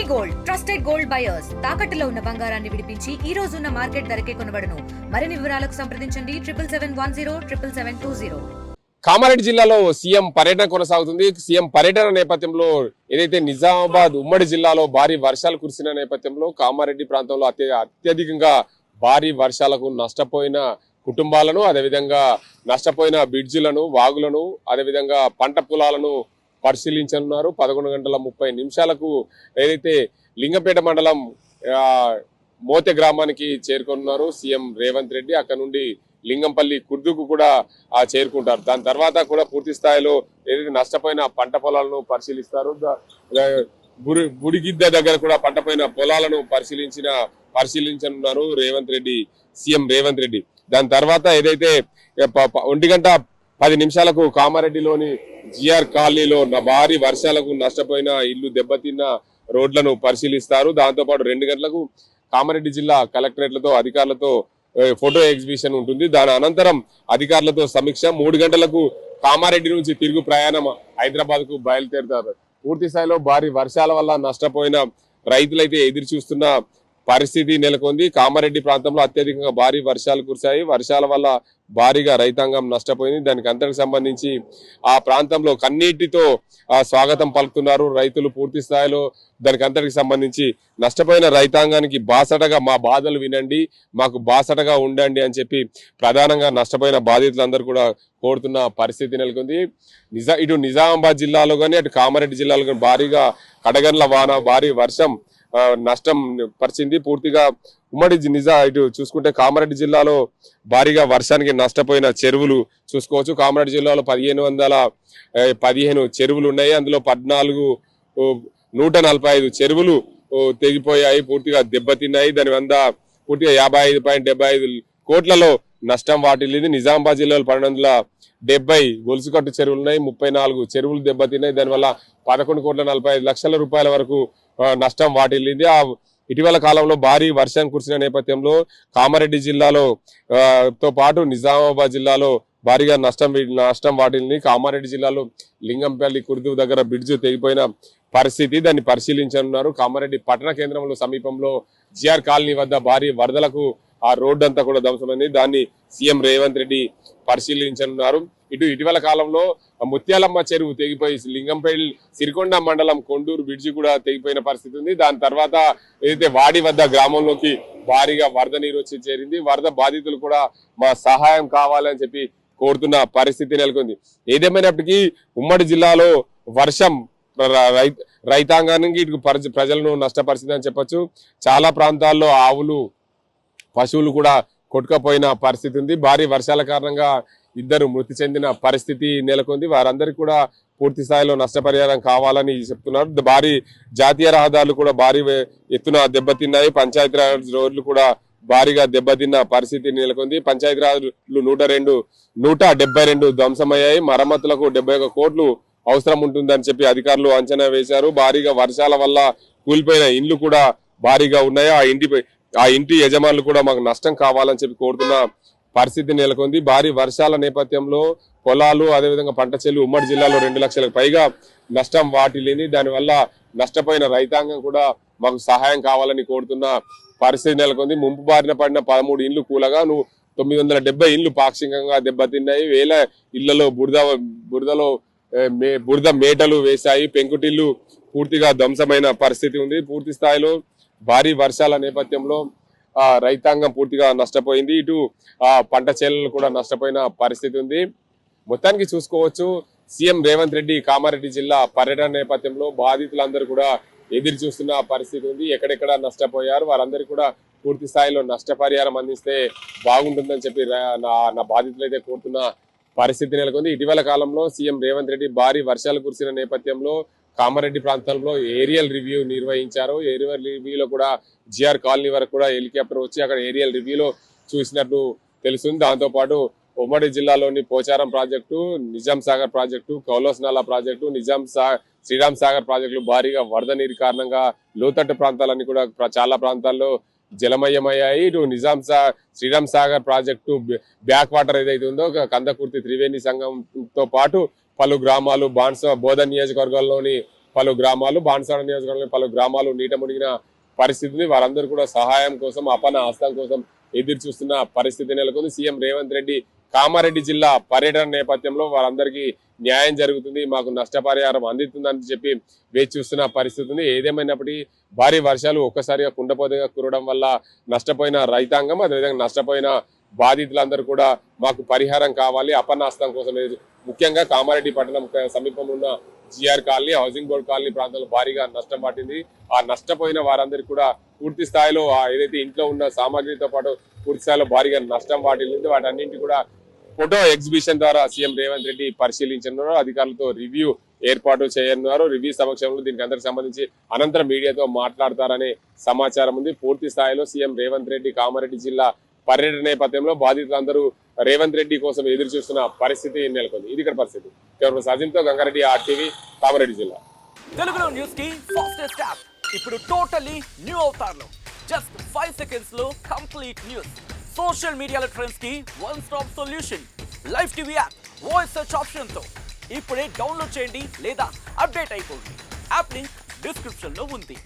Gold trusted gold buyers తాకట్టులో ఉన్న బంగారాన్ని విడిపించి ఈ రోజు ఉన్న మార్కెట్ ధరకే కొనబడును. మరిన్ని వివరాలకు సంప్రదించండి 7771077720. కామారెడ్డి జిల్లాలో సీఎం పర్యటన కొనసాగుతుంది. సీఎం పర్యటన నేపథ్యంలో ఏదైతే నిజామాబాద్ ఉమ్మడి జిల్లాలో భారీ వర్షాలు కురిసిన నేపథ్యంలో కామారెడ్డి ప్రాంతంలో అత్యధికంగా భారీ వర్షాలకు నష్టపోయిన కుటుంబాలను, అదేవిధంగా నష్టపోయిన బ్రిడ్జిలను, వాగులను, అదేవిధంగా పంట పొలాలను పరిశీలించనున్నారు. 11:30 ఏదైతే లింగంపేట మండలం మోతే గ్రామానికి చేరుకున్నారు సీఎం రేవంత్ రెడ్డి. అక్కడ నుండి లింగంపల్లి కుర్దుకు కూడా చేరుకుంటారు. దాని తర్వాత కూడా పూర్తి స్థాయిలో ఏదైతే నష్టపోయిన పంట పొలాలను పరిశీలిస్తారు. బుడిగిద్ద దగ్గర కూడా పంటపోయిన పొలాలను పరిశీలించనున్నారు సీఎం రేవంత్ రెడ్డి. దాని తర్వాత ఏదైతే 1:10 కామారెడ్డిలోని జిఆర్ కాలనీలో భారీ వర్షాలకు నష్టపోయిన ఇల్లు, దెబ్బతిన్న రోడ్లను పరిశీలిస్తారు. దాంతో పాటు 2 గంటలకు కామారెడ్డి జిల్లా కలెక్టరేట్లతో అధికారులతో ఫోటో ఎగ్జిబిషన్ ఉంటుంది. దాని అనంతరం అధికారులతో సమీక్ష. 3 గంటలకు కామారెడ్డి నుంచి తిరుగు ప్రయాణం హైదరాబాద్ కు బయలుదేరుతారు. పూర్తి స్థాయిలో భారీ వర్షాల వల్ల నష్టపోయిన రైతులైతే ఎదురు చూస్తున్న పరిస్థితి నెలకొంది. కామారెడ్డి ప్రాంతంలో అత్యధికంగా భారీ వర్షాలు కురిశాయి. వర్షాల వల్ల భారీగా రైతాంగం నష్టపోయింది. దానికి అంతటికి సంబంధించి ఆ ప్రాంతంలో కన్నీటితో స్వాగతం పలుకుతున్నారు రైతులు. పూర్తి స్థాయిలో దానికి అంతటికి సంబంధించి నష్టపోయిన రైతాంగానికి బాసటగా మా బాధలు వినండి, మాకు బాసటగా ఉండండి అని చెప్పి ప్రధానంగా నష్టపోయిన బాధితులందరూ కూడా కోరుతున్న పరిస్థితి నెలకొంది. ఇటు నిజామాబాద్ జిల్లాలో కానీ అటు కామారెడ్డి జిల్లాలో కానీ భారీగా కడగండ్ల వాన, భారీ వర్షం నష్టం పరిచింది. పూర్తిగా ఉమ్మడి ఇటు చూసుకుంటే కామారెడ్డి జిల్లాలో భారీగా వర్షానికి నష్టపోయిన చెరువులు చూసుకోవచ్చు. కామారెడ్డి జిల్లాలో 1515 చెరువులు ఉన్నాయి. అందులో 145 చెరువులు తెగిపోయాయి, పూర్తిగా దెబ్బతిన్నాయి. దాని వల్ల పూర్తిగా 55.75 కోట్లలో నష్టం వాటిల్లింది. నిజామాబాద్ జిల్లాలో 1270 గొలుసుకట్టు చెరువులు ఉన్నాయి, 34 చెరువులు దెబ్బతిన్నాయి. దానివల్ల 11,45 లక్షల వరకు నష్టం వాటిల్లింది. ఇటీవల కాలంలో భారీ వర్షం కురిసిన నేపథ్యంలో కామారెడ్డి జిల్లాలో తో పాటు నిజామాబాద్ జిల్లాలో భారీగా నష్టం వాటిల్లింది. కామారెడ్డి జిల్లాలో లింగంపల్లి కుర్దు దగ్గర బ్రిడ్జ్ తెగిపోయిన పరిస్థితి, దాన్ని పరిశీలించనున్నారు. కామారెడ్డి పట్టణ కేంద్రంలో సమీపంలో జిఆర్ కాలనీ వద్ద భారీ వరదలకు ఆ రోడ్డు అంతా కూడా ధ్వంసమైంది. దాన్ని సీఎం రేవంత్ రెడ్డి పరిశీలించనున్నారు. ఇటీవల కాలంలో ముత్యాలమ్మ చెరువు తెగిపోయి లింగంపల్లి సిరికొండ మండలం కొండూరు బ్రిడ్జి కూడా తెగిపోయిన పరిస్థితి ఉంది. దాని తర్వాత ఏదైతే వాడి వద్ద గ్రామంలోకి భారీగా వరద నీరు వచ్చి చేరింది. వరద బాధితులు కూడా మా సహాయం కావాలని చెప్పి కోరుతున్న పరిస్థితి నెలకొంది. ఏదేమైనప్పటికీ ఉమ్మడి జిల్లాలో వర్షం రైతాంగానికి ఇటు ప్రజలను నష్టపరిచింది అని చెప్పొచ్చు. చాలా ప్రాంతాల్లో ఆవులు, పశువులు కూడా కొట్టుకపోయిన పరిస్థితి ఉంది. భారీ వర్షాల కారణంగా 2 మృతి చెందిన పరిస్థితి నెలకొంది. వారందరికీ కూడా పూర్తి స్థాయిలో నష్టపరిహారం కావాలని చెప్తున్నారు. భారీ జాతీయ రహదారులు కూడా భారీ ఎత్తున దెబ్బతిన్నాయి. పంచాయతీరాజ్ రోడ్లు కూడా భారీగా దెబ్బతిన్న పరిస్థితి నెలకొంది. పంచాయతీరాజ్లు 172 ధ్వంసమయ్యాయి. మరమ్మతులకు 71 కోట్లు అవసరం ఉంటుందని చెప్పి అధికారులు అంచనా వేశారు. భారీగా వర్షాల వల్ల కూలిపోయిన ఇండ్లు కూడా భారీగా ఉన్నాయి. ఆ ఇంటి యజమానులు కూడా మాకు నష్టం కావాలని చెప్పి కోరుతున్న పరిస్థితి నెలకొంది. భారీ వర్షాల నేపథ్యంలో పొలాలు, అదేవిధంగా పంట చెల్లు ఉమ్మడి జిల్లాలో 2 లక్షలకు పైగా నష్టం వాటిల్లింది. దానివల్ల నష్టపోయిన రైతాంగం కూడా మాకు సహాయం కావాలని కోరుతున్న పరిస్థితి నెలకొంది. ముంపు బారిన పడిన 13 ఇండ్లు కూలగా 970 ఇండ్లు పాక్షికంగా దెబ్బతిన్నాయి. వేల ఇళ్లలో బురద మేటలు వేశాయి. పెంకుటిల్లు పూర్తిగా ధ్వంసమైన పరిస్థితి ఉంది. పూర్తి స్థాయిలో భారీ వర్షాల నేపథ్యంలో రైతాంగం పూర్తిగా నష్టపోయింది. ఇటు పంట చేలలు కూడా నష్టపోయిన పరిస్థితి ఉంది. మొత్తానికి చూసుకోవచ్చు, సీఎం రేవంత్ రెడ్డి కామారెడ్డి జిల్లా పర్యటన నేపథ్యంలో బాధితులందరూ కూడా ఎదురు చూస్తున్న పరిస్థితి ఉంది. ఎక్కడెక్కడ నష్టపోయారు వారందరికీ కూడా పూర్తి స్థాయిలో నష్టపరిహారం అందిస్తే బాగుంటుందని చెప్పి నా బాధితులు అయితే కోరుతున్న పరిస్థితి నెలకొంది. ఇటీవల కాలంలో సీఎం రేవంత్ రెడ్డి భారీ వర్షాలు కురిసిన నేపథ్యంలో కామారెడ్డి ప్రాంతంలో ఏరియల్ రివ్యూ నిర్వహించారు. ఏరియల్ రివ్యూలో కూడా జిఆర్ కాలనీ వరకు కూడా హెలికాప్టర్ వచ్చి అక్కడ ఏరియల్ రివ్యూలో చూసినట్టు తెలుస్తుంది. దాంతో పాటు ఉమ్మడి జిల్లాలోని Pocharam project, Nizam Sagar project, Kaulasnala project, Sriram Sagar ప్రాజెక్టులు భారీగా వరద నీరు కారణంగా లోతట్టు ప్రాంతాలన్నీ కూడా చాలా ప్రాంతాల్లో జలమయమయ్యాయి. ఇటు Sriram Sagar project back water ఏదైతే ఉందో కందకుర్తి త్రివేణి సంఘంతో పాటు పలు గ్రామాలు బోధన్ నియోజకవర్గంలోని పలు గ్రామాలు, బాన్సాడ నియోజకవర్గంలో పలు గ్రామాలు నీట మునిగిన పరిస్థితి ఉంది. వారందరూ కూడా సహాయం కోసం, అపన్న హస్తం కోసం ఎదురు చూస్తున్న పరిస్థితి నెలకొంది. సీఎం రేవంత్ రెడ్డి కామారెడ్డి జిల్లా పర్యటన నేపథ్యంలో వారందరికీ న్యాయం జరుగుతుంది, మాకు నష్టపరిహారం అందుతుందని చెప్పి వేచి చూస్తున్న పరిస్థితి ఉంది. ఏదేమైనప్పటికీ భారీ వర్షాలు ఒక్కసారిగా కుండపోతగా కురవడం వల్ల నష్టపోయిన రైతాంగం, అదేవిధంగా నష్టపోయిన బాధితులందరూ కూడా మాకు పరిహారం కావాలి, అపన్న హస్తం కోసం ముఖ్యంగా కామారెడ్డి పట్టణం సమీపంలో ఉన్న GR colony, housing board colony ప్రాంతంలో భారీగా నష్టం పట్టింది. ఆ నష్టపోయిన వారందరికీ కూడా పూర్తి స్థాయిలో ఏదైతే ఇంట్లో ఉన్న సామాగ్రితో పాటు పూర్తి స్థాయిలో భారీగా నష్టం వాటిల్లింది. వాటన్నింటి కూడా ఫోటో ఎగ్జిబిషన్ ద్వారా సీఎం రేవంత్ రెడ్డి పరిశీలించనున్నారు. అధికారులతో రివ్యూ ఏర్పాటు చేయనున్నారు. రివ్యూ సమక్షంలో దీనికి అందరికి సంబంధించి అనంతరం మీడియాతో మాట్లాడతారనే సమాచారం ఉంది. పూర్తి స్థాయిలో సీఎం రేవంత్ రెడ్డి కామారెడ్డి జిల్లా పర్యటన నేపథ్యంలో బాధితులందరూ రేవంత్ రెడ్డి కోసం ఎదురు చూస్తున్న పరిస్థితి నెలకొంది. ఇది ఇక్కడ పరిస్థితి. కేవలం సజింతో గంగారెడ్డి, ఆర్టీవీ, కామారెడ్డి జిల్లా. తెలుగులో న్యూస్ కి ఫాస్టెస్ట్ యాప్ ఇప్పుడు టోటల్లీ న్యూ అవతార్లో జస్ట్ 5 సెకండ్స్ లో కంప్లీట్ న్యూస్. సోషల్ మీడియాలో ట్రెండ్స్ కి one stop solution. Live TV app voice search option తో ఇప్పుడే డౌన్లోడ్ చేయండి లేదా అప్డేట్ అయిపోండి. యాప్ లింక్ డిస్క్రిప్షన్ లో ఉంది.